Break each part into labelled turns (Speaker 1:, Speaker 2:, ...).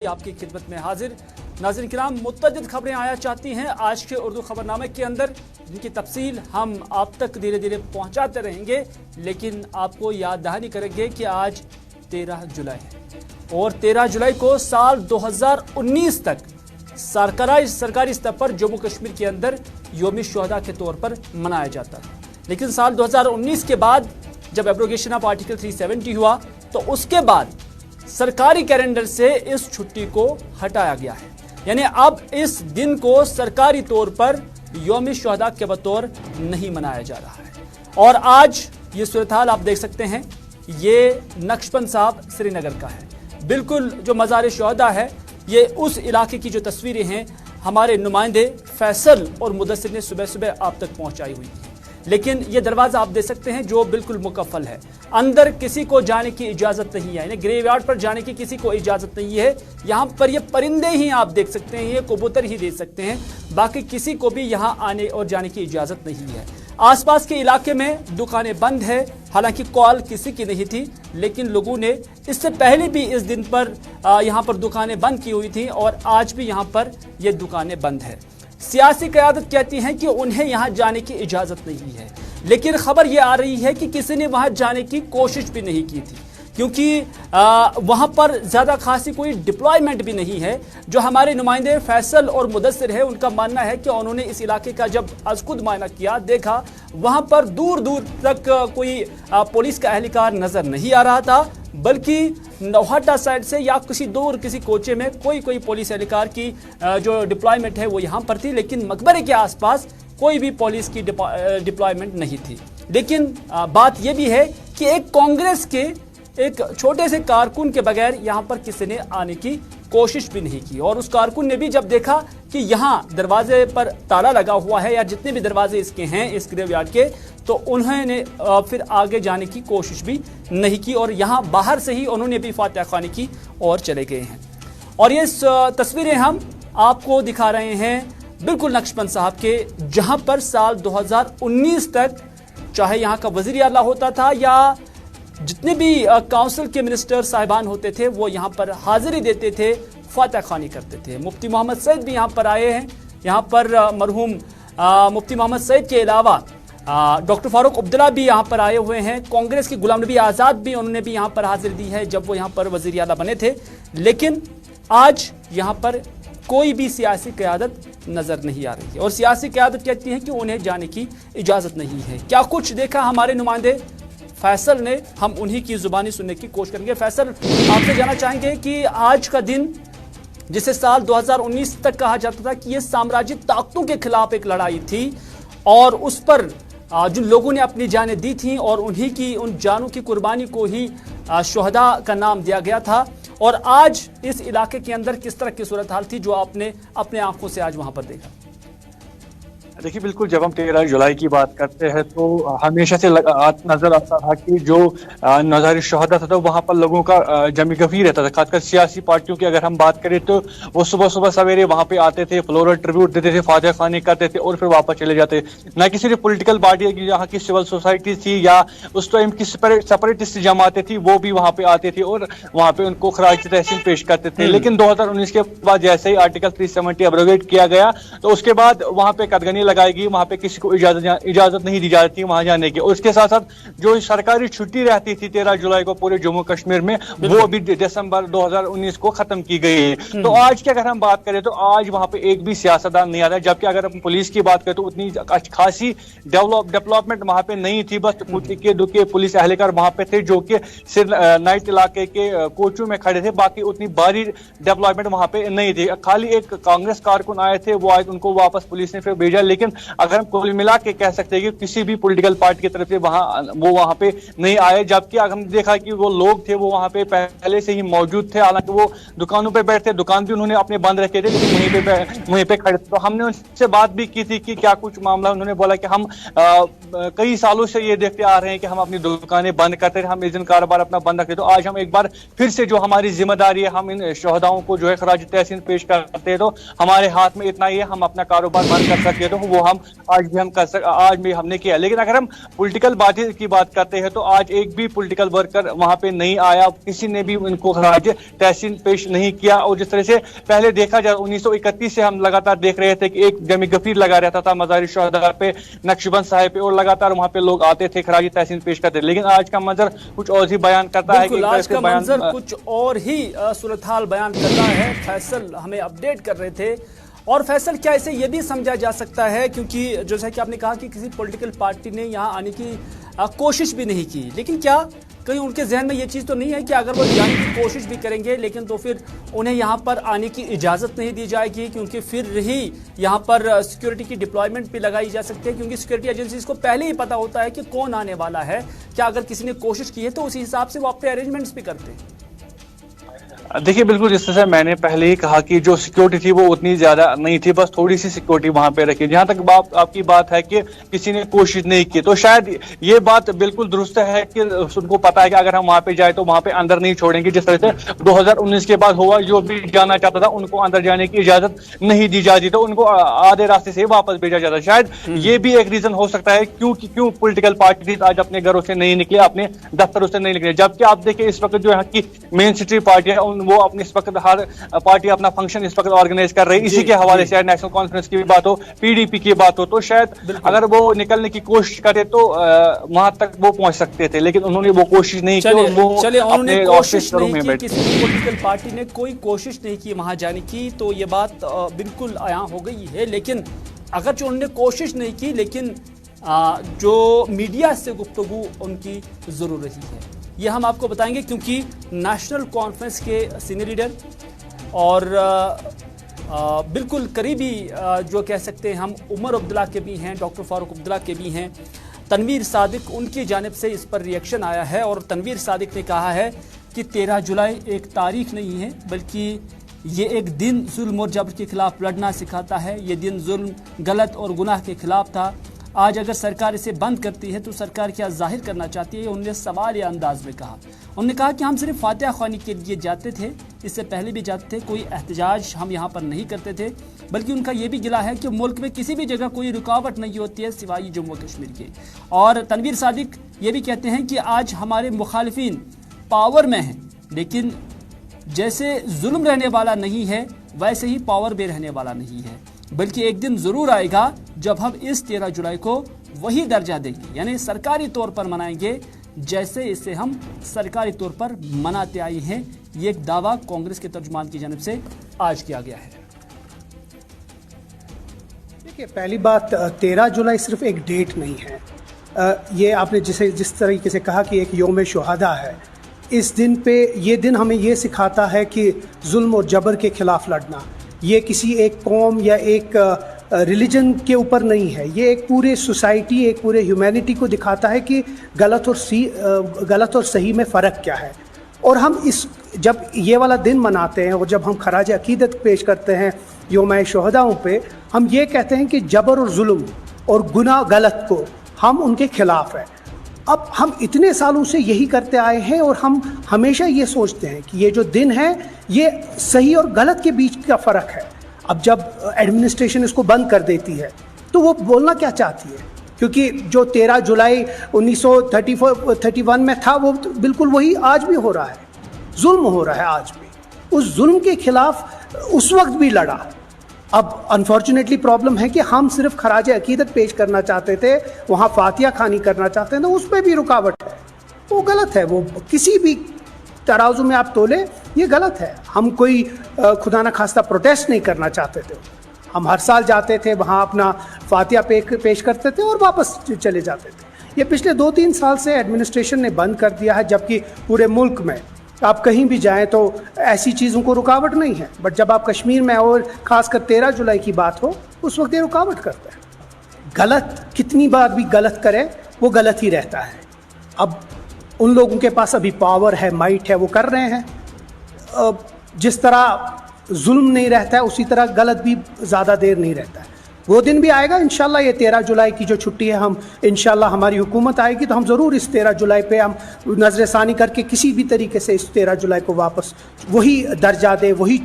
Speaker 1: आपकी खिदमत में हाजिर। नाज़रीन किराम, मुतअद्दिद खबरें आया चाहती हैं आज के उर्दू खबरनामे के अंदर, जिनकी तफसील हम आप तक धीरे धीरे पहुंचाते रहेंगे, लेकिन आपको याद दहानी करेंगे कि आज 13 जुलाई है और 13 जुलाई को साल 2019 तक सरकारी स्तर पर जम्मू कश्मीर के अंदर यौम शुहदा के तौर पर मनाया जाता है। लेकिन साल 2019 के बाद जब एब्रोगेशन ऑफ आर्टिकल 370 हुआ तो उसके बाद सरकारी कैलेंडर से इस छुट्टी को हटाया गया है। यानी अब इस दिन को सरकारी तौर पर यौम शुहदा के बतौर नहीं मनाया जा रहा है। और आज ये सूरत हाल आप देख सकते हैं, ये नक्शबंद साहब श्रीनगर का है। बिल्कुल जो मज़ार शुहदा है, ये उस इलाके की जो तस्वीरें हैं हमारे नुमाइंदे फैसल और मुदस्सिर ने सुबह सुबह आप तक पहुंचाई हुई है। लेकिन ये दरवाज़ा आप देख सकते हैं जो बिल्कुल मुकफ़ल है, अंदर किसी को जाने की इजाज़त नहीं है, यानी ग्रेवयार्ड पर जाने की किसी को इजाज़त नहीं है। यहाँ पर ये परिंदे ही आप देख सकते हैं, ये कबूतर ही देख सकते हैं, बाकी किसी को भी यहाँ आने और जाने की इजाज़त नहीं है। आसपास के इलाके में दुकानें बंद है, हालांकि कॉल किसी की नहीं थी, लेकिन लोगों ने इससे पहले भी इस दिन पर यहाँ पर दुकानें बंद की हुई थी और आज भी यहाँ पर ये दुकानें बंद है। सियासी क़यादत कहती है कि उन्हें यहाँ जाने की इजाज़त नहीं है, लेकिन खबर ये आ रही है कि किसी ने वहाँ जाने की कोशिश भी नहीं की थी, क्योंकि वहाँ पर ज़्यादा खासी कोई डिप्लॉयमेंट भी नहीं है। जो हमारे नुमाइंदे फैसल और मुदस्सिर है, उनका मानना है कि उन्होंने इस इलाके का जब खुद मायना किया, देखा वहाँ पर दूर दूर तक कोई पुलिस का एहलकार नज़र नहीं आ रहा था, बल्कि नौहट्टा साइड से या किसी कोचे में कोई पुलिस एहलकार की जो डिप्लॉयमेंट है वो यहाँ पर थी, लेकिन मकबरे के आसपास कोई भी पुलिस की डिप्लॉयमेंट नहीं थी। लेकिन बात यह भी है कि एक कांग्रेस के एक छोटे से कारकुन के बगैर यहाँ पर किसी ने आने की कोशिश भी नहीं की, और उस कारकुन ने भी जब देखा कि यहाँ दरवाजे पर ताला लगा हुआ है या जितने भी दरवाजे इसके हैं इस ग्रेवयार्ड के, तो उन्होंने फिर आगे जाने की कोशिश भी नहीं की और यहाँ बाहर से ही उन्होंने भी फातिहा खाने की और चले गए हैं। और ये तस्वीरें हम आपको दिखा रहे हैं बिल्कुल नक्शबंद साहब के, जहाँ पर साल 2019 तक चाहे यहाँ का वज़ीर आला होता था या जितने भी काउंसिल के मिनिस्टर साहिबान होते थे वो यहाँ पर हाजिरी देते थे, फातिहा खानी करते थे। मुफ्ती मोहम्मद सईद भी यहाँ पर आए हैं। यहाँ पर मरहूम मुफ्ती मोहम्मद सईद के अलावा डॉक्टर फारूक अब्दुल्ला भी यहाँ पर आए हुए हैं। कांग्रेस के गुलाम नबी आज़ाद भी उन्होंने भी यहाँ पर हाजिरी दी है जब वो यहाँ पर वज़ीर आला बने थे। लेकिन आज यहाँ पर कोई भी सियासी क़यादत नज़र नहीं आ रही है और सियासी क़यादत कहती है कि उन्हें जाने की इजाज़त नहीं है। क्या कुछ देखा हमारे नुमाइंदे फैसल ने, हम उन्हीं की ज़ुबानी सुनने की कोशिश करेंगे। फैसल, आपसे जानना चाहेंगे कि आज का दिन जिसे साल 2019 तक कहा जाता था कि ये साम्राज्य ताकतों के खिलाफ एक लड़ाई थी और उस पर जिन लोगों ने अपनी जानें दी थी और उन्हीं की उन जानों की कुर्बानी को ही शुहदा का नाम दिया गया था, और आज इस इलाके के अंदर किस तरह की सूरत हाल थी जो आपने अपने आंखों से आज वहां पर देखा?
Speaker 2: देखिए, बिल्कुल जब हम 13 जुलाई की बात करते हैं तो हमेशा से नजर आता था कि जो मज़ार शुहदा था तो वहाँ पर लोगों का जमी गफी रहता था। खासकर सियासी पार्टियों की अगर हम बात करें तो वो सुबह सुबह सवेरे वहाँ पे आते थे, फ्लोरल ट्रिब्यूट देते थे, फातिहा खानी करते थे और फिर वापस चले जाते। न कि सिर्फ पॉलिटिकल पार्टी की, यहाँ की सिविल सोसाइटी थी या उस टाइम की सेपरेटिस्ट जमातें थी, वो भी वहाँ पे आते थे और वहाँ पे उनको खराज तहसीन पेश करते थे। लेकिन 2019 के बाद जैसे ही आर्टिकल 370 एब्रोगेट किया गया तो उसके बाद वहाँ पे कदगनी लगाएगी, वहां पे किसी को इजाजत नहीं दी जाती वहां जाने की। और उसके साथ साथ जो सरकारी छुट्टी रहती थी 13 जुलाई को पूरे जम्मू कश्मीर में, वो भी दिसंबर 2019 को खत्म की गई है। तो आज की अगर हम बात करें तो आज वहां पे एक भी सियासतदान नहीं आता, जबकि अगर हम पुलिस की बात करें तो उतनी खासी डेवलपमेंट वहां पे नहीं थी। बस कुछ इक्के दुक्के पुलिस एहलकार वहां पे थे जो कि सिर्फ नाइट इलाके के कोचों में खड़े थे, बाकी उतनी भारी डेवलपमेंट वहां पे नहीं थी। खाली एक कांग्रेस कारकुन आए थे, वो आए, उनको वापस पुलिस ने फिर भेजा। लेकिन अगर हम कुल मिला के कह सकते हैं कि किसी भी पॉलिटिकल पार्टी की तरफ से वहां पे नहीं आए, जबकि अगर हम देखा कि वो लोग थे वो वहां पे पहले से ही मौजूद थे। हालांकि वो दुकानों पे बैठते, दुकान भी उन्होंने अपने बंद रखे थे, लेकिन वहीं पे खड़े थे। तो हमने उनसे बात भी की थी कि क्या कुछ मामला। उन्होंने बोला कि हम कई सालों से ये देखते आ रहे हैं कि हम अपनी दुकानें बंद करते थे, हम इस दिन कारोबार अपना बंद रखते। तो आज हम एक बार फिर से जो हमारी जिम्मेदारी है, हम इन शहदाओं को जो है खराज तहसीन पेश करते हैं, तो हमारे हाथ में इतना ही है, हम अपना कारोबार बंद कर सकते हैं। तो ہوں وہ ہم آج بھی ہم نے کیا. لیکن اگر ہم پولیٹیکل باتیں کی بات کرتے ہیں تو آج ایک بھی پولیٹیکل ورکر وہاں پہ نہیں آیا, کسی نے بھی ان کو خراج تحسین پیش نہیں کیا. اور جس طرح سے پہلے دیکھا جائے 1931 سے ہم لگاتار دیکھ رہے تھے کہ ایک جمی غفیر لگا رہتا تھا مزار شہداء پہ, نقش بند صاحب پہ, اور لگاتار وہاں پہ لوگ آتے تھے خراج تحسین پیش کرتے. لیکن آج کا منظر کچھ اور ہی بیان کرتا ہے کہ
Speaker 1: آج کا منظر کچھ اور ہی صورتحال بیان کر رہا ہے. فیصل ہمیں اپڈیٹ کر رہے تھے. اور فیصل کیا اسے یہ بھی سمجھا جا سکتا ہے, کیونکہ جیسا کہ آپ نے کہا کہ کسی پولیٹیکل پارٹی نے یہاں آنے کی کوشش بھی نہیں کی, لیکن کیا کہیں ان کے ذہن میں یہ چیز تو نہیں ہے کہ اگر وہ جانے کی کوشش بھی کریں گے لیکن تو پھر انہیں یہاں پر آنے کی اجازت نہیں دی جائے گی, کیونکہ پھر ہی یہاں پر سیکیورٹی کی ڈپلائمنٹ بھی لگائی جا سکتی ہے, کیونکہ سیکیورٹی ایجنسیز کو پہلے ہی پتا ہوتا ہے کہ کون آنے والا ہے. کیا اگر کسی نے کوشش کی ہے تو اسی حساب سے وہ اپنے ارینجمنٹس بھی کرتے ہیں.
Speaker 2: دیکھیے بالکل جس طرح سے میں نے پہلے ہی کہا کہ جو سیکیورٹی تھی وہ اتنی زیادہ نہیں تھی, بس تھوڑی سی سیکیورٹی وہاں پہ رکھی. جہاں تک آپ کی بات ہے کہ کسی نے کوشش نہیں کی, تو شاید یہ بات بالکل درست ہے کہ ان کو پتا ہے کہ اگر ہم وہاں پہ جائیں تو وہاں پہ اندر نہیں چھوڑیں گے. جس طرح سے 2019 کے بعد ہوا, جو بھی جانا چاہتا تھا ان کو اندر جانے کی اجازت نہیں دی جاتی, تو ان کو آدھے راستے سے واپس بھیجا جاتا. شاید یہ بھی ایک ریزن ہو سکتا ہے کیوں پولیٹیکل پارٹیز آج اپنے گھروں سے نہیں نکلے, اپنے دفتروں سے نہیں نکلے. جبکہ آپ دیکھیں اس وقت جو یہاں کی مین سٹری پارٹی ہے وہ اپنے اس وقت ہر پارٹی اپنا فنکشن اس وقت آرگنائز کر رہی ہے. اسی کے حوالے سے نیشنل کانفرنس کی بات ہو, پی ڈی پی کی بات ہو, تو شاید اگر وہ نکلنے کی کوشش کرے تو وہاں تک وہ پہنچ سکتے تھے, لیکن انہوں نے وہ کوشش نہیں کی.
Speaker 1: انہوں نے کوشش نہیں کی, کسی پولیٹیکل پارٹی نے کوئی کوشش نہیں کی وہاں جانے کی, تو یہ بات بالکل عیاں ہو گئی ہے. لیکن اگرچہ انہوں نے کوشش نہیں کی, لیکن جو میڈیا سے گفتگو ان کی ضرور رہی ہے, یہ ہم آپ کو بتائیں گے, کیونکہ نیشنل کانفرنس کے سینئر لیڈر اور بالکل قریبی جو کہہ سکتے ہیں ہم عمر عبداللہ کے بھی ہیں, ڈاکٹر فاروق عبداللہ کے بھی ہیں, تنویر صادق, ان کی جانب سے اس پر ریئیکشن آیا ہے. اور تنویر صادق نے کہا ہے کہ 13 جولائی ایک تاریخ نہیں ہے بلکہ یہ ایک دن ظلم اور جبر کے خلاف لڑنا سکھاتا ہے. یہ دن ظلم, غلط اور گناہ کے خلاف تھا. آج اگر سرکار اسے بند کرتی ہے تو سرکار کیا ظاہر کرنا چاہتی ہے, انہوں نے سوال یا انداز میں کہا. انہوں نے کہا کہ ہم صرف فاتحہ خوانی کے لیے جاتے تھے, اس سے پہلے بھی جاتے تھے, کوئی احتجاج ہم یہاں پر نہیں کرتے تھے, بلکہ ان کا یہ بھی گلہ ہے کہ ملک میں کسی بھی جگہ کوئی رکاوٹ نہیں ہوتی ہے سوائے جموں و کشمیر کے. اور تنویر صادق یہ بھی کہتے ہیں کہ آج ہمارے مخالفین پاور میں ہیں, لیکن جیسے ظلم رہنے والا نہیں ہے ویسے ہی پاور بھی رہنے والا نہیں ہے, بلکہ ایک دن ضرور آئے گا جب ہم اس 13 جولائی کو وہی درجہ دیں گے, یعنی سرکاری طور پر منائیں گے جیسے اسے ہم سرکاری طور پر مناتے آئے ہیں. یہ ایک دعویٰ کانگریس کے ترجمان کی جانب سے آج کیا گیا ہے.
Speaker 3: دیکھیے پہلی بات, 13 جولائی صرف ایک ڈیٹ نہیں ہے. یہ آپ نے جس طریقے سے کہا کہ ایک یوم شہداء ہے, اس دن پہ یہ دن ہمیں یہ سکھاتا ہے کہ ظلم اور جبر کے خلاف لڑنا یہ کسی ایک قوم یا ایک ریلیجن کے اوپر نہیں ہے, یہ ایک پورے سوسائٹی, ایک پورے ہیومینٹی کو دکھاتا ہے کہ غلط اور صحیح میں فرق کیا ہے. اور ہم جب یہ والا دن مناتے ہیں اور جب ہم خراج عقیدت پیش کرتے ہیں یوم شہداء پہ, ہم یہ کہتے ہیں کہ جبر اور ظلم اور گناہ غلط کو ہم ان کے خلاف ہیں. اب ہم اتنے سالوں سے یہی کرتے آئے ہیں اور ہم ہمیشہ یہ سوچتے ہیں کہ یہ جو دن ہے یہ صحیح اور غلط کے بیچ کا فرق ہے. اب جب ایڈمنسٹریشن اس کو بند کر دیتی ہے تو وہ بولنا کیا چاہتی ہے, کیونکہ جو 13 جولائی 1931 میں تھا وہ بالکل وہی آج بھی ہو رہا ہے, ظلم ہو رہا ہے آج بھی. اس ظلم کے خلاف اس وقت بھی لڑا. اب انفارچونیٹلی پرابلم ہے کہ ہم صرف خراج عقیدت پیش کرنا چاہتے تھے, وہاں فاتحہ خوانی کرنا چاہتے ہیں, تو اس پہ بھی رکاوٹ ہے. وہ غلط ہے, وہ کسی بھی ترازو میں آپ تولے یہ غلط ہے. ہم کوئی خدا نہ خواستہ پروٹیسٹ نہیں کرنا چاہتے تھے, ہم ہر سال جاتے تھے وہاں اپنا فاتحہ پیش کرتے تھے اور واپس چلے جاتے تھے. یہ پچھلے 2-3 سال سے ایڈمنسٹریشن نے بند کر دیا ہے, جبکہ پورے ملک میں آپ کہیں بھی جائیں تو ایسی چیزوں کو رکاوٹ نہیں ہے. بٹ جب آپ کشمیر میں اور خاص کر 13 جولائی کی بات ہو اس وقت یہ رکاوٹ کرتا ہے. غلط کتنی بار بھی غلط کرے وہ غلط ہی رہتا ہے. اب ان لوگوں کے پاس ابھی پاور ہے, مائٹ ہے, وہ کر رہے ہیں. جس طرح ظلم نہیں رہتا ہے اسی طرح غلط بھی زیادہ دیر نہیں رہتا ہے. وہ دن بھی آئے گا انشاءاللہ. یہ 13 جولائی کی جو چھٹی ہے, ہم انشاءاللہ ہماری حکومت آئے گی تو ہم ضرور اس 13 جولائی پہ ہم نظر ثانی کر کے کسی بھی طریقے سے اس 13 جولائی کو واپس وہی درجہ دے, وہی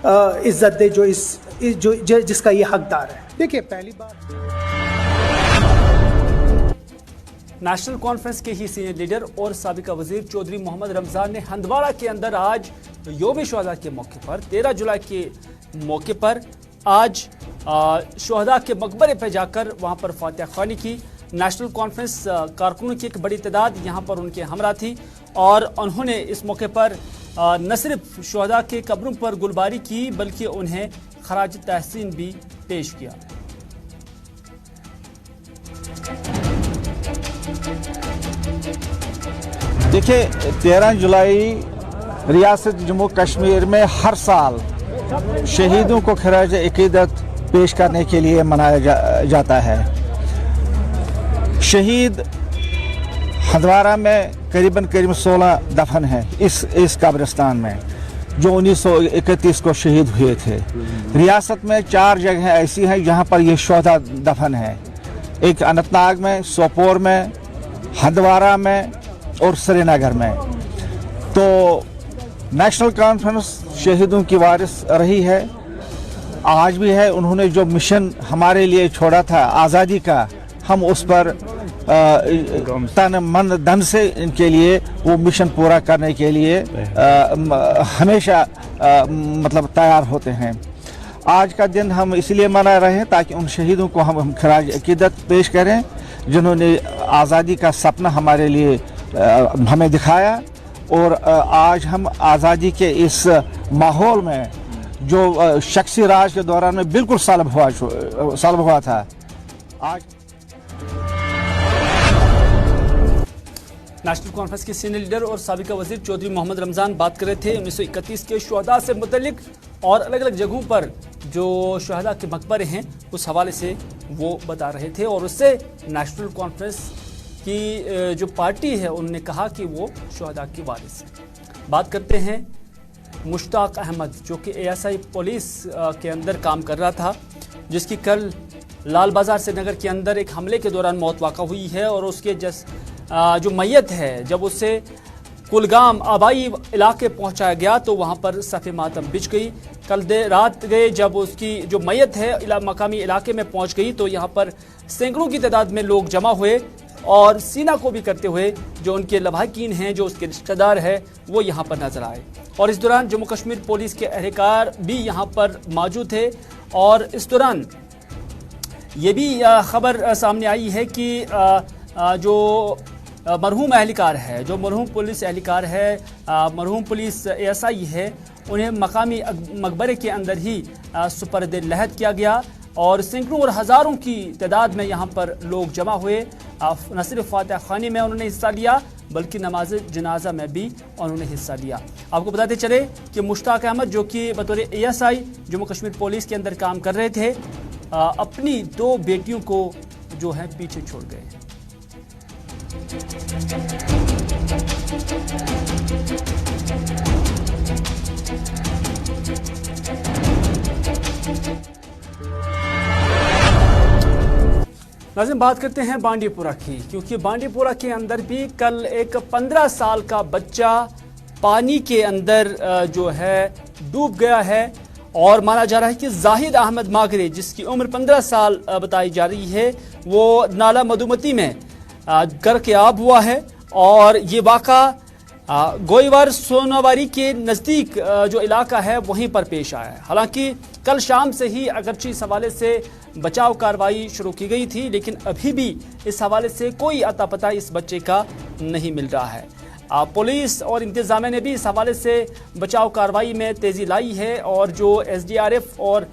Speaker 3: عزت دے جو جس کا یہ حقدار ہے. دیکھیے پہلی بات
Speaker 1: नेशनल कॉन्फ्रेंस के ही सीनियर लीडर और साबिका वजीर चौधरी मोहम्मद रमजान ने हंदवाड़ा के अंदर आज योम शुहदा के मौके पर 13 जुलाई के मौके पर आज शुहदा के मकबरे पर जाकर वहां पर फातिहा ख्वानी की। नेशनल कॉन्फ्रेंस कारकुनों की एक बड़ी तादाद यहां पर उनके हमरा थी और उन्होंने इस मौके पर न सिर्फ शुहदा के कब्रों पर गुलबारी की बल्कि उन्हें खराज तहसीन भी पेश किया।
Speaker 4: देखिए 13 जुलाई रियासत जम्मू कश्मीर में हर साल शहीदों को खराज अकीदत पेश करने के लिए मनाया जाता है। शहीद हंदवाड़ा में करीबन 16 दफन हैं इस कब्रिस्तान में जो 1931 को शहीद हुए थे। रियासत में 4 जगह ऐसी हैं जहां पर ये शुहदा दफन हैं, एक अनंतनाग में, सोपोर में, हंदवाड़ा में और श्रीनगर में। तो नेशनल कॉन्फ्रेंस शहीदों की वारिस रही है, आज भी है। उन्होंने जो मिशन हमारे लिए छोड़ा था आज़ादी का, हम उस पर तन मन धन से इनके लिए वो मिशन पूरा करने के लिए हमेशा मतलब तैयार होते हैं। आज का दिन हम इसलिए मना रहे हैं ताकि उन शहीदों को हम खराज अकीदत पेश करें जिन्होंने आज़ादी का सपना हमारे लिए हमें दिखाया। और आज हम आज़ादी के इस माहौल में जो शख्सी राज के दौरान में बिल्कुल सलब हुआ था, आज
Speaker 1: नेशनल कॉन्फ्रेंस के सीनियर लीडर और साबिका वजीर चौधरी मोहम्मद रमजान बात कर रहे थे 1931 के शुहदा से मुतल्लिक और अलग अलग जगहों पर जो शुहदा के मकबरे हैं उस हवाले से वो बता रहे थे। और उससे नेशनल कॉन्फ्रेंस की जो पार्टी है उन्होंने कहा कि वो शुहदा की वारिस है। बात करते हैं मुश्ताक अहमद जो कि ASI पुलिस के अंदर काम कर रहा था, जिसकी कल लाल बाजार से नगर के अंदर एक हमले के दौरान मौत वाक़ा हुई है। और उसके जो मैयत है जब उसे कुलगाम आबाई इलाके पहुंचाया गया तो वहां पर सफ़े मातम बिछ गई। कल देर रात गए जब उसकी जो मैयत है मकामी इलाके में पहुंच गई तो यहां पर सैकड़ों की तादाद में लोग जमा हुए और सीना को भी करते हुए जो उनके लवाहिकीन हैं, जो उसके रिश्तेदार है, वो यहाँ पर नजर आए। और इस दौरान जम्मू कश्मीर पुलिस के एहलकार भी यहाँ पर मौजूद थे। और इस दौरान ये भी खबर सामने आई है कि जो मरहूम एहलकार है, जो मरहूम पुलिस एहलकार है, मरहूम पुलिस ASI है, उन्हें मकामी मकबरे के अंदर ही सुपर्द लहद किया गया। और सैकड़ों और हज़ारों की तादाद में यहाँ पर लोग जमा हुए। न सिर्फ फातिहा ख्वानी में उन्होंने हिस्सा लिया बल्कि नमाज जनाजा में भी उन्होंने हिस्सा लिया। आपको बताते चले कि मुश्ताक अहमद जो कि बतौर ASI जम्मू कश्मीर पुलिस के अंदर काम कर रहे थे, अपनी 2 बेटियों को जो है पीछे छोड़ गए। नाज़रीन बात करते हैं बांडीपुरा की, क्योंकि बांडीपुरा के अंदर भी कल एक 15 साल का बच्चा पानी के अंदर जो है डूब गया है। और माना जा रहा है कि जाहिद अहमद मागरे जिसकी उम्र 15 साल बताई जा रही है वो नाला मधुमती में गर्क आब हुआ है। और ये वाक़ा गोईवार सोनावारी के नज़दीक जो इलाका है वहीं पर पेश आया है। हालांकि कल शाम से ही अगरचे इस हवाले से बचाव कार्रवाई शुरू की गई थी, लेकिन अभी भी इस हवाले से कोई अता पता इस बच्चे का नहीं मिल रहा है। पुलिस और इंतज़ामिया ने भी इस हवाले से बचाव कार्रवाई में तेज़ी लाई है। और जो SDRF और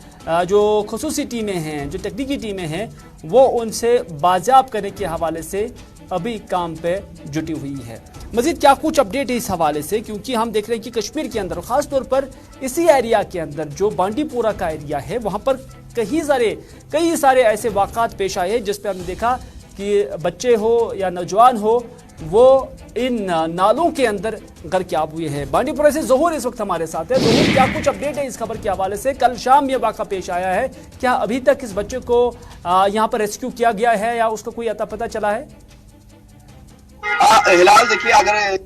Speaker 1: जो खुसूसी टीमें हैं, जो तकनीकी टीमें हैं, वो उनसे बाजियाब करने के हवाले से अभी काम पे जुटी हुई है। मज़ीद क्या कुछ अपडेट है इस हवाले से, क्योंकि हम देख रहे हैं कि कश्मीर के अंदर ख़ास तौर पर इसी एरिया के अंदर जो बांडीपुरा का एरिया है वहाँ पर कई सारे ऐसे वाक़ात पेश आए हैं जिस पर हमने देखा कि बच्चे हो या नौजवान हो वो इन नालों के अंदर गर्क हुए हैं। बांडीपुरा से ज़हूर इस वक्त हमारे साथ है। ज़हूर क्या कुछ अपडेट है इस खबर के हवाले से? कल शाम ये वाक़ा पेश आया है, क्या अभी तक इस बच्चे को यहाँ पर रेस्क्यू किया गया है या उसका कोई अता पता चला है?
Speaker 5: हिलाल देखिए, अगर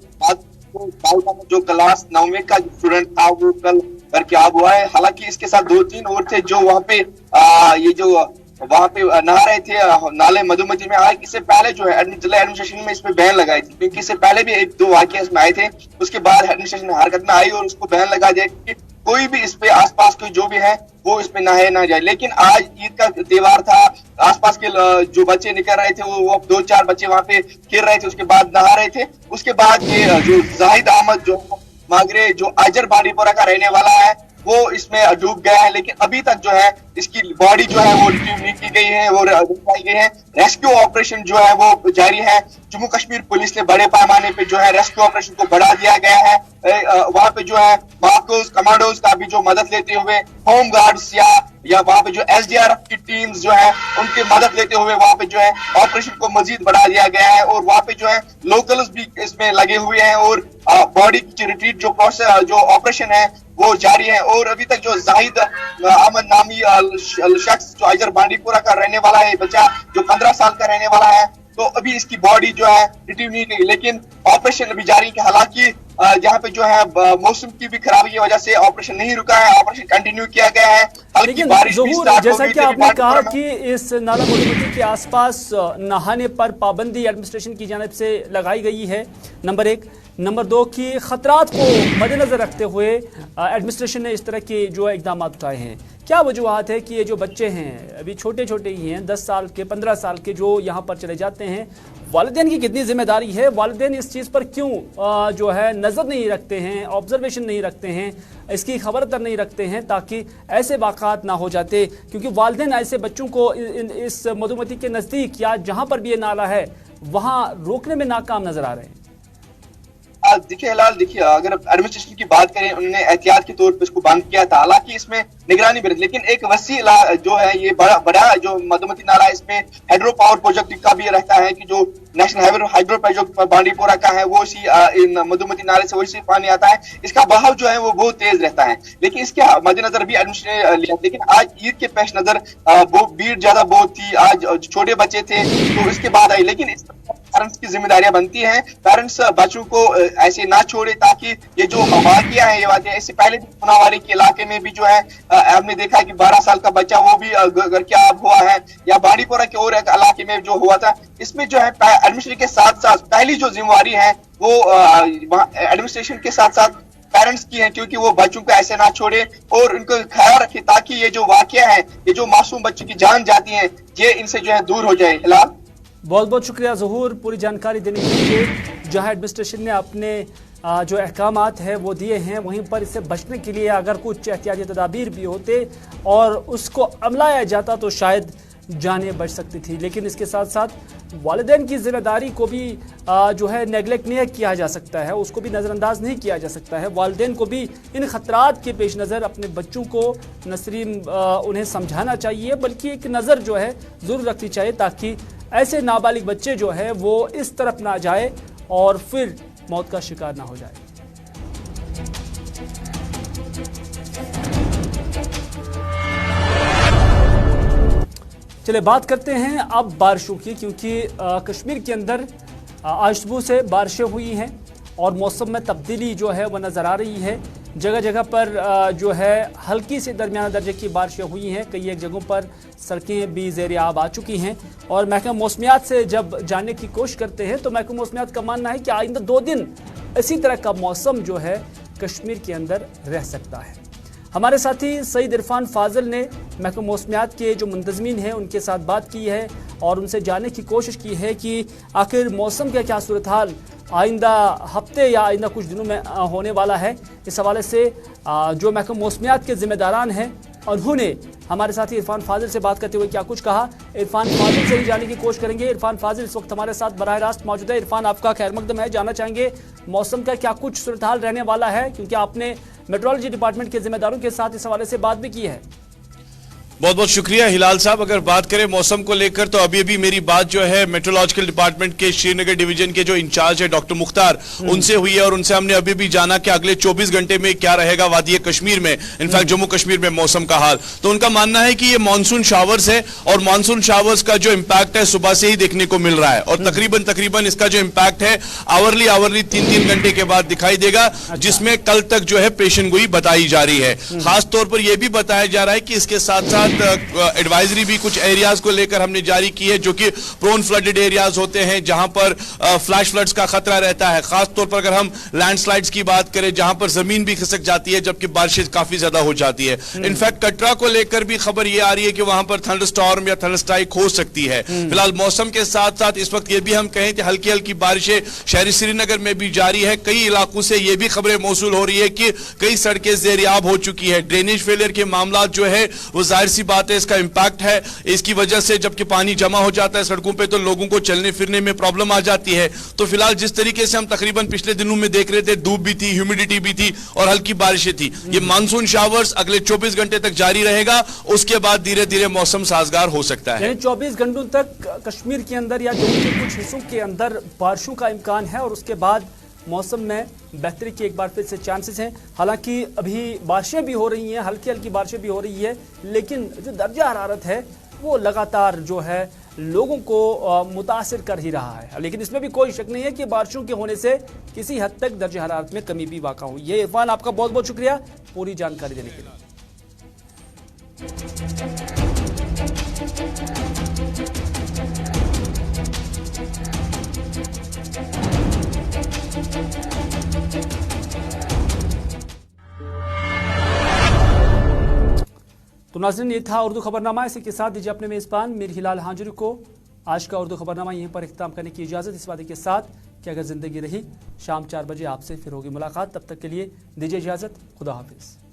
Speaker 5: जो क्लास 9वीं का स्टूडेंट था वो कल गर्क हुआ है। हालांकि इसके साथ 2-3 और थे जो वहाँ पे ये जो वहां पे नहा रहे थे नाले मधुमती में। हालांकि इससे पहले जो है जिला एडमिनिस्ट्रेशन में इस पे बैन लगाई थी, क्योंकि इससे पहले भी 1-2 वाकये इसमें आए थे। उसके बाद एडमिनिस्ट्रेशन हरकत में आई और उसको बैन लगा दिया कि कोई भी इस पे आसपास कोई जो भी है वो इसमें नहाए ना जाए। लेकिन आज ईद का त्योहार था, आसपास के जो बच्चे निकल रहे थे वो 2-4 बच्चे वहां पे खेल रहे थे, उसके बाद नहा रहे थे। उसके बाद ये जो जाहिद अहमद जो मागरे जो आजर बाड़ीपोरा का रहने वाला है वो इसमें डूब गया है। लेकिन अभी तक जो है इसकी बॉडी जो है वो रिट्रीव नहीं की गई है, वो दिखाई गई है। रेस्क्यू ऑपरेशन जो है वो जारी है। जम्मू कश्मीर पुलिस ने बड़े पैमाने पे जो है रेस्क्यू ऑपरेशन को बढ़ा दिया गया है। वहां पे जो है मार्कोस कमांडोज का भी जो मदद लेते हुए होम गार्ड्स या वहां पे जो एसडीआरएफ की टीम्स जो है उनकी मदद लेते हुए वहां पे जो है ऑपरेशन को मजीद बढ़ा दिया गया है। और वहां पे जो है लोकल्स भी इसमें लगे हुए हैं और बॉडी की रिट्रीव जो प्रोसेस जो ऑपरेशन है वो जारी है। और अभी तक जो जाहिद अहमद नामी शख्स जो आजर बांडीपुरा का रहने वाला है, बच्चा जो 15 साल का रहने वाला है, तो अभी इसकी बॉडी जो है रिट्रीव नहीं की, लेकिन ऑपरेशन अभी जारी है। हालांकि जहाँ पे जो है मौसम की भी खराबी की वजह से ऑपरेशन नहीं रुका है, ऑपरेशन कंटिन्यू किया गया है।
Speaker 1: लेकिन ज़हूर, जैसा कि आपने कहा कि इस नाला मधुमती के आसपास नहाने पर पाबंदी एडमिनिस्ट्रेशन की जानिब से लगाई गई है, नंबर 1। नंबर 2 की खतरात को मद्देनजर रखते हुए एडमिनिस्ट्रेशन ने इस तरह के जो इकदाम उठाए हैं। क्या वजूहत है कि ये जो बच्चे हैं अभी छोटे छोटे ही हैं, 10 साल के 15 साल के, जो यहाँ पर चले जाते हैं, वालिदैन की कितनी जिम्मेदारी है? वालिदैन इस चीज़ पर क्यों जो है नज़र नहीं रखते हैं, ऑब्जर्वेशन नहीं रखते हैं, इसकी खबर तक नहीं रखते हैं ताकि ऐसे वाक़ात ना हो जाते? क्योंकि वालिदैन ऐसे बच्चों को इस मधुमती के नज़दीक या जहाँ पर भी ये नाला है वहाँ रोकने में नाकाम नज़र आ रहे हैं।
Speaker 5: देखिए हिलाल, देखिए अगर एडमिनिस्ट्रेशन की बात करें, उन्होंने एहतियात के तौर पर इसको बंद किया था। हालांकि इसमें निगरानी भी, लेकिन एक वसी जो है ये बड़ा जो मधुमती नाला, इसमें हाइड्रो पावर प्रोजेक्ट का भी रहता है कि जो नेशनल हाइड्रो प्रोजेक्ट बांडीपोरा का है वो इसी मधुमती नाले से वही पानी आता है। इसका बहाव जो है वो बहुत तेज रहता है, लेकिन इसके मद्देनजर भी एडमिनिस्ट्रेशन ने लिया। लेकिन आज ईद के पेश नजर भीड़ ज्यादा बहुत थी, आज छोटे बच्चे थे तो इसके बाद आई। लेकिन पेरेंट्स की जिम्मेदारियां बनती हैं, पेरेंट्स बच्चों को ऐसे ना छोड़े ताकि ये जो वाकया है, ये वाकया इससे पहले पुनावारी के इलाके में भी जो है हमने देखा कि 12 साल का बच्चा वो भी घर के आब हुआ है, या बाड़ीपोरा के और एक इलाके में जो हुआ था। इसमें जो है एडमिनिस्ट्रेशन के साथ साथ पहली जो जिम्मेवारी है वो एडमिनिस्ट्रेशन के साथ साथ पेरेंट्स की है, क्योंकि वो बच्चों को ऐसे ना छोड़े और उनको ख्याल रखे ताकि ये जो वाकया है, ये जो मासूम बच्चों की जान जाती है, ये इनसे जो है दूर हो जाए। हिलाल,
Speaker 1: बहुत बहुत शुक्रिया ज़हूर पूरी जानकारी देने के लिए। जहां एडमिनिस्ट्रेशन ने अपने जो अहकामात है वो दिए हैं, वहीं पर इससे बचने के लिए अगर कुछ एहतियाती तदाबीर भी होते और उसको अमलाया जाता तो शायद जानें बच सकती थी। लेकिन इसके साथ साथ वालिदैन की जिम्मेदारी को भी जो है नेगलेक्ट नहीं किया जा सकता है, उसको भी नज़रअंदाज नहीं किया जा सकता है। वालिदैन को भी इन ख़तरात के पेश नज़र अपने बच्चों को न सिर्फ उन्हें समझाना चाहिए बल्कि एक नज़र जो है ज़रूर रखनी चाहिए ताकि ऐसे नाबालिग बच्चे जो है वो इस तरफ ना जाए और फिर मौत का शिकार ना हो जाए। चलिए बात करते हैं अब बारिशों की, क्योंकि कश्मीर के अंदर आज सुबह से बारिशें हुई हैं और मौसम में तब्दीली जो है वह नज़र आ रही है। जगह जगह पर जो है हल्की से दरमियाना दर्जे की बारिशें हुई हैं, कई एक जगहों पर सड़कें भी ज़ेर आब आ चुकी हैं। और महकमा मौसमियात से जब जानने की कोशिश करते हैं तो महकमा मौसमियात का मानना है कि आइंदा 2 दिन इसी तरह का मौसम जो है कश्मीर के अंदर रह सकता है। हमारे साथी सईद इरफान फाजिल ने महकमा मौसमियात के जो मुंतज़मीन हैं उनके साथ बात की है और उनसे जानने की कोशिश की है कि आखिर मौसम का क्या सूरत हाल आइंदा हफ्ते या आइंदा कुछ दिनों में होने वाला है। इस हवाले से जो महकमा मौसमियात के ज़िम्मेदारान हैं उन्होंने हमारे साथी इरफान फाजिल से बात करते हुए क्या कुछ कहा, इरफान फाजिल से ही जानने की कोशिश करेंगे। इरफान फाजिल इस वक्त हमारे साथ बराह रास्त मौजूद है। इरफान, आपका खैर मकदम है, जानना चाहेंगे मौसम का क्या कुछ सूरत हाल रहने वाला है, क्योंकि आपने मेट्रोलॉजी डिपार्टमेंट के जिम्मेदारों के साथ इस हवाले से बात भी की है।
Speaker 6: बहुत बहुत शुक्रिया हिलाल साहब। अगर बात करें मौसम को लेकर तो अभी मेरी बात जो है मेट्रोलॉजिकल डिपार्टमेंट के श्रीनगर डिवीजन के जो इंचार्ज है डॉक्टर मुख्तार उनसे हुई है और उनसे हमने अभी भी जाना कि अगले 24 घंटे में क्या रहेगा वादी कश्मीर में, इनफैक्ट जम्मू कश्मीर में मौसम का हाल। तो उनका मानना है कि ये मानसून शावर्स है और मानसून शावर्स का जो इम्पैक्ट है सुबह से ही देखने को मिल रहा है और तकरीबन इसका जो इम्पैक्ट है आवरली 3-3 घंटे के बाद दिखाई देगा, जिसमें कल तक जो है पेशेंगोई बताई जा रही है। खास तौर पर यह भी बताया जा रहा है कि इसके साथ साथ साथ एडवाइजरी भी कुछ एरियाज को लेकर हमने जारी की है जो कि प्रोन फ्लडेड एरियाज होते हैं, जहां पर फ्लैश फ्लड्स का खतरा रहता है। खास तौर पर अगर हम लैंडस्लाइड्स की बात करें, जहां पर जमीन भी खिसक जाती है जबकि बारिशें काफी ज्यादा हो जाती है। इनफैक्ट कटरा को लेकर भी खबर ये आ रही है कि वहां पर थंडर स्टॉर्म या थंडर स्ट्राइक हो सकती है। फिलहाल मौसम के साथ साथ इस वक्त ये भी हम कहें कि हल्की हल्की बारिशें शहरी श्रीनगर में भी जारी है। कई इलाकों से ये भी खबरें मौसूल हो रही है कि कई सड़कें ज़ेरियाब हो चुकी है। ड्रेनेज फेलियर के मामला जो है वो जाहिर सी बात है, इसका इंपैक्ट है। इसकी वजह से जबकि पानी जमा हो जाता है सड़कों पे तो लोगों को चलने फिरने में प्रॉब्लम आ जाती है। तो फिलहाल जिस तरीके से हम तकरीबन पिछले दिनों में देख रहे थे, धूप भी थी, ह्यूमिडिटी भी थी और हल्की बारिशें थी, ये मानसून शावर्स अगले 24 घंटे तक जारी रहेगा। उसके बाद धीरे धीरे मौसम साजगार हो सकता है।
Speaker 1: यानी 24 घंटों तक कश्मीर के अंदर या जम्मू के कुछ हिस्सों के अंदर बारिशों का इम्कान है और उसके बाद मौसम में बेहतरी के एक बार फिर से चांसेस हैं। हालांकि अभी बारिशें भी हो रही हैं, हल्की हल्की बारिशें भी हो रही है, लेकिन जो दर्जा हरारत है वो लगातार जो है लोगों को मुतासिर कर ही रहा है। लेकिन इसमें भी कोई शक नहीं है कि बारिशों के होने से किसी हद तक दर्जा हरारत में कमी भी वाक़ा हुई है। इरफान, आपका बहुत बहुत शुक्रिया पूरी जानकारी देने के लिए। तो नाज़रीन, ये था उर्दू खबरनामा। इसी के साथ दीजिए अपने मेज़बान मीर हिलाल हाजिर को आज का उर्दू खबरनामा यहीं पर इख्तिताम करने की इजाज़त, इस वादे के साथ कि अगर ज़िंदगी रही शाम 4 बजे आपसे फिर होगी मुलाकात। तब तक के लिए दीजिए इजाज़त। खुदा हाफिज़।